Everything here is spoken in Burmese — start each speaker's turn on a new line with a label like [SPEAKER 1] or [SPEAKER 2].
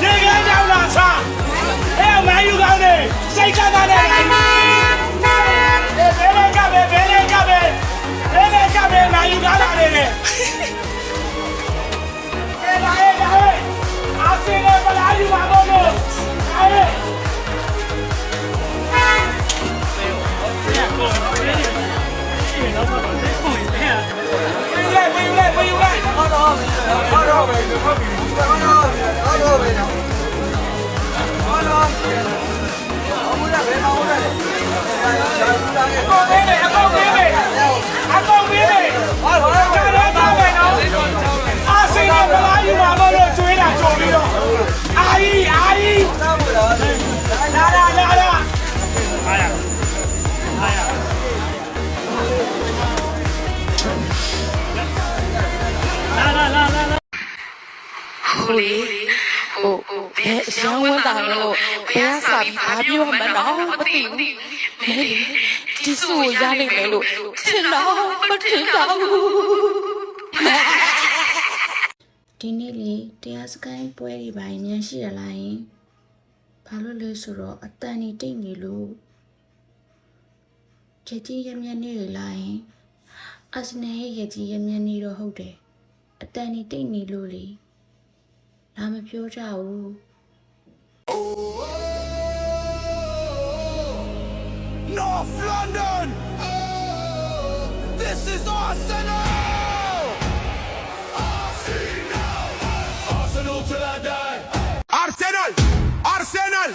[SPEAKER 1] နေကန်းကြောင်လာစားအဲ့မန်ယူကောင်းနေစိတ်ကကနဲ့ဘယ်လဲကပဲမန်ယူကောင်းလာနေတယ်အဲ့ဒါရဲ့အာဆီယံပလာယူပါတော့လို့အဲ့
[SPEAKER 2] ရောင်းဝန်းတာလို့ဘယ်ကစာပြီးဘာပြောမှန်းတော့မသိဘူးဒီစုကိုရနိုင်မယ်လို့ထင်တော့မထင်တော့
[SPEAKER 3] ဒီနေ့လေတရားစကိုင်းပွဲတွေပိုင်းမြန်ရှိရလားယင်ဘာလို့လဲဆိုတော့အတန်နေတိတ်နေလို့ကြည်ကြီးရမြနေရလားယင်အာဆင်နယ်ရဲ့ရကြီးရမြနေတော့ဟုတ်တယ်အတန်နေတိတ်နေလို့လေလာမပြောကြဘူး
[SPEAKER 4] North London! This is Arsenal! Arsenal! Arsenal till I die! Arsenal! Arsenal!